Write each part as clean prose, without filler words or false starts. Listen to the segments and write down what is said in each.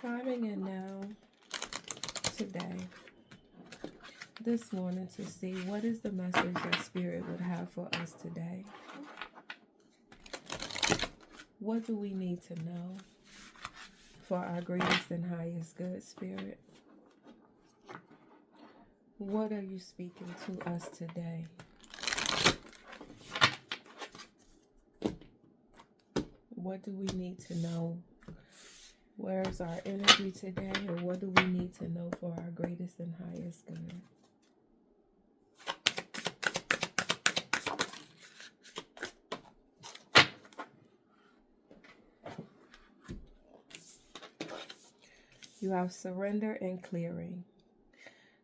Chiming in now, today, this morning, to see what is the message that Spirit would have for us today. What do we need to know for our greatest and highest good, Spirit? What are you speaking to us today? What do we need to know? Where's our energy today? And what do we need to know for our greatest and highest good? You have surrender and clearing.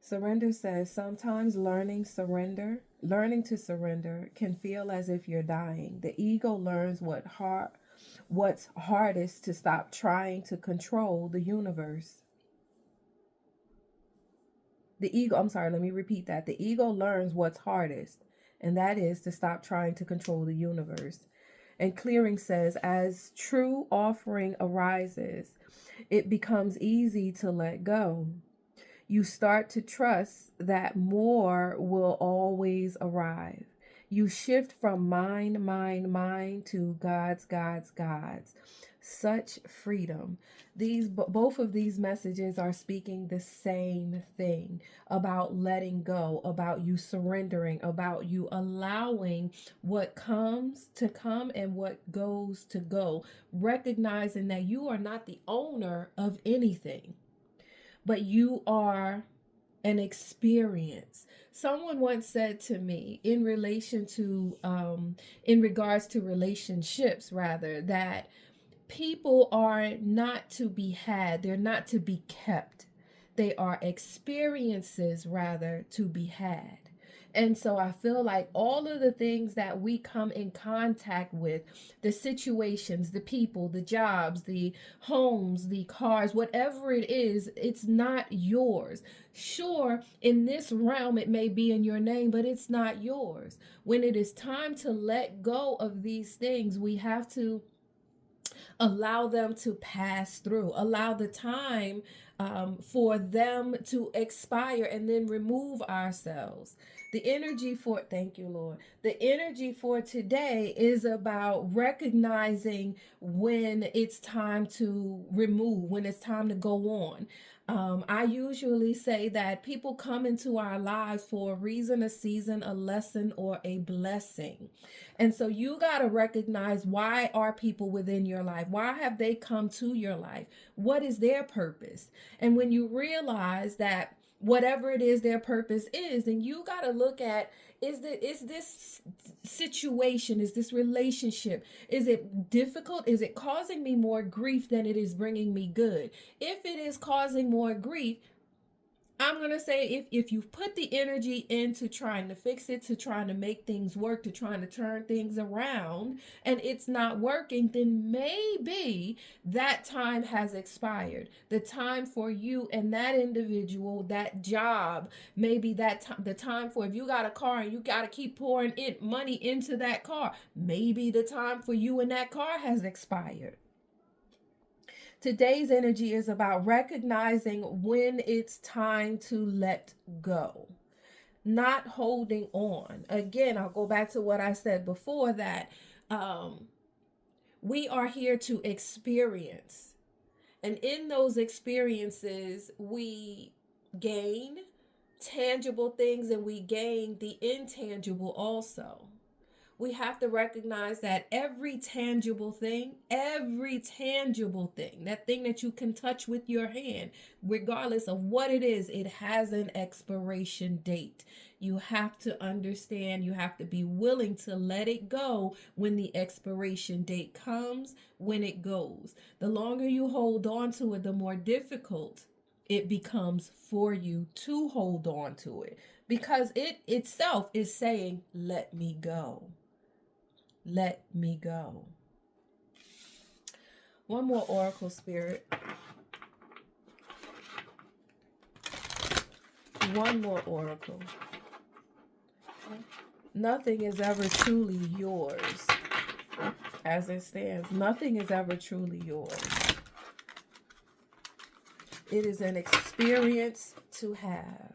Surrender says sometimes learning to surrender can feel as if you're dying. The ego learns what's hardest to stop trying to control the universe. Let me repeat that. The ego learns what's hardest, and that is to stop trying to control the universe. And clearing says, as true offering arises, it becomes easy to let go. You start to trust that more will always arrive. You shift from mine to God's. Such freedom. Both of these messages are speaking the same thing about letting go, about you surrendering, about you allowing what comes to come and what goes to go, recognizing that you are not the owner of anything, but you are an experience. Someone once said to me in regards to relationships, rather, that people are not to be had, they're not to be kept. They are experiences, rather, to be had. And so I feel like all of the things that we come in contact with, the situations, the people, the jobs, the homes, the cars, whatever it is, it's not yours. Sure, in this realm, it may be in your name, but it's not yours. When it is time to let go of these things, we have to allow them to pass through, allow the time for them to expire, and then remove ourselves. Thank you, Lord. The energy for today is about recognizing when it's time to remove, when it's time to go on. I usually say that people come into our lives for a reason, a season, a lesson, or a blessing. And so you got to recognize, why are people within your life? Why have they come to your life? What is their purpose? And when you realize that whatever it is their purpose is, then you got to look at, is this situation, is this relationship, is it difficult? Is it causing me more grief than it is bringing me good? If it is causing more grief, I'm going to say, if you've put the energy into trying to fix it, to trying to make things work, to trying to turn things around, and it's not working, then maybe that time has expired. The time for you and that individual, that job, maybe the time for, if you got a car and you got to keep pouring money into that car, maybe the time for you and that car has expired. Today's energy is about recognizing when it's time to let go, not holding on. Again, I'll go back to what I said before, that we are here to experience. And in those experiences, we gain tangible things and we gain the intangible also. We have to recognize that every tangible thing, that thing that you can touch with your hand, regardless of what it is, it has an expiration date. You have to understand, you have to be willing to let it go when the expiration date comes, when it goes. The longer you hold on to it, the more difficult it becomes for you to hold on to it, because it itself is saying, let me go. Let me go. One more oracle, Spirit. One more oracle. Nothing is ever truly yours. As it stands, nothing is ever truly yours. It is an experience to have.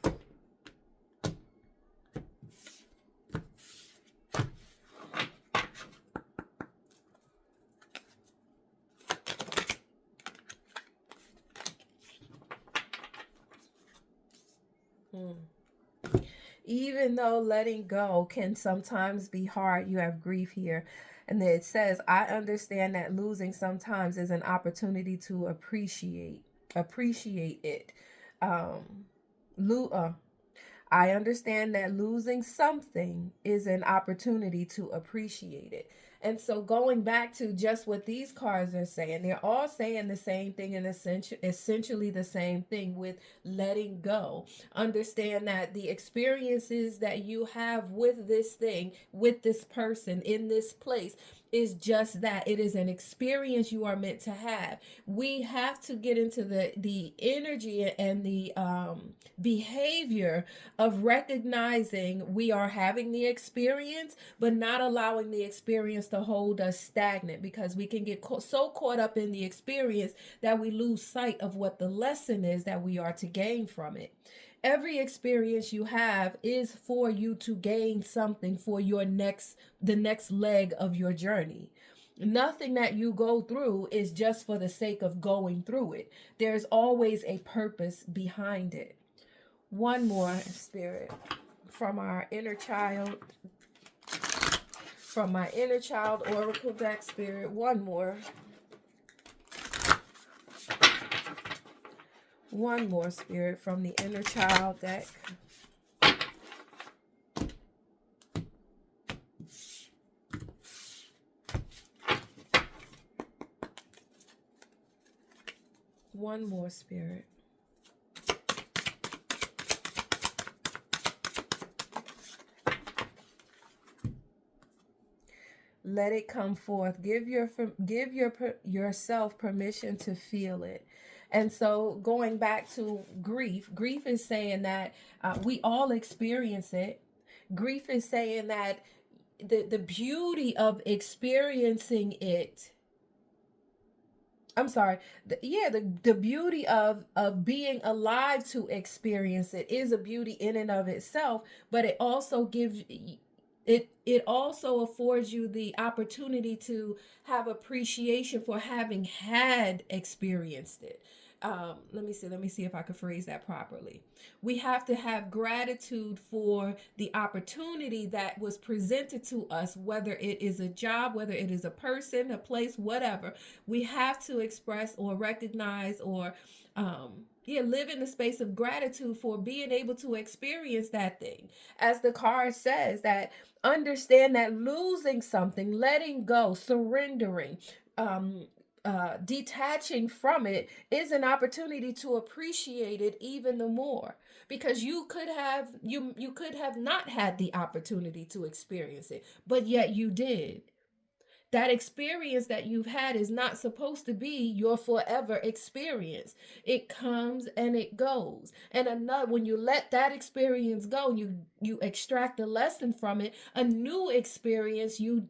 Even though letting go can sometimes be hard, you have grief here. And then it says, I understand that losing sometimes is an opportunity to appreciate it. Um, I understand that losing something is an opportunity to appreciate it. And so going back to just what these cards are saying, they're all saying the same thing and essentially the same thing with letting go. Understand that the experiences that you have with this thing, with this person, in this place, is just that. It is an experience you are meant to have. We have to get into the energy and the behavior of recognizing we are having the experience, but not allowing the experience to hold us stagnant, because we can get so caught up in the experience that we lose sight of what the lesson is that we are to gain from it. Every experience you have is for you to gain something for the next leg of your journey. Nothing that you go through is just for the sake of going through it. There's always a purpose behind it. One more, Spirit, from our inner child, from my inner child oracle deck, Spirit. One more, Spirit, from the inner child deck. One more, Spirit. Let it come forth. Give yourself permission to feel it. And so going back to grief is saying that we all experience it. Grief is saying that the beauty of experiencing it, I'm sorry. The beauty of being alive to experience it is a beauty in and of itself, but it also gives it also affords you the opportunity to have appreciation for having had experienced it. Let me see if I can phrase that properly. We have to have gratitude for the opportunity that was presented to us, whether it is a job, whether it is a person, a place, whatever. We have to express or recognize or live in the space of gratitude for being able to experience that thing. As the card says, that understand that losing something, letting go, surrendering, detaching from it is an opportunity to appreciate it even the more, because you could have not had the opportunity to experience it, but yet you did. That experience that you've had is not supposed to be your forever experience. It comes and it goes. And another, when you let that experience go, you extract a lesson from it, a new experience, you're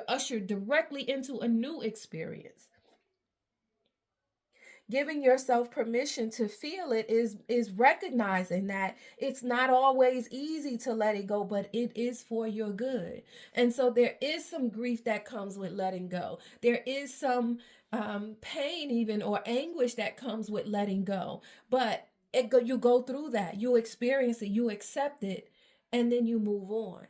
ushered directly into a new experience. Giving yourself permission to feel it is recognizing that it's not always easy to let it go, but it is for your good. And so there is some grief that comes with letting go. There is some pain even, or anguish that comes with letting go, but you go through that, you experience it, you accept it, and then you move on.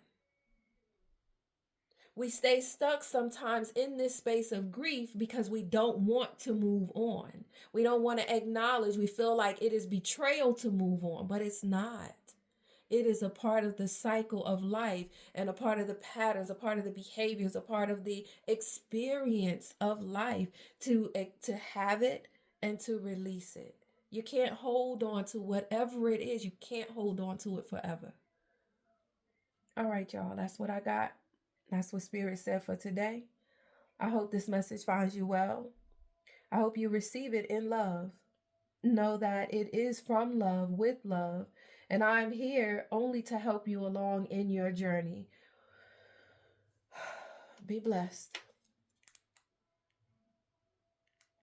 We stay stuck sometimes in this space of grief because we don't want to move on. We don't want to acknowledge, we feel like it is betrayal to move on, but it's not. It is a part of the cycle of life, and a part of the patterns, a part of the behaviors, a part of the experience of life to have it and to release it. You can't hold on to whatever it is. You can't hold on to it forever. All right, y'all. That's what I got. That's what Spirit said for today. I hope this message finds you well. I hope you receive it in love. Know that it is from love, with love, and I'm here only to help you along in your journey. Be blessed.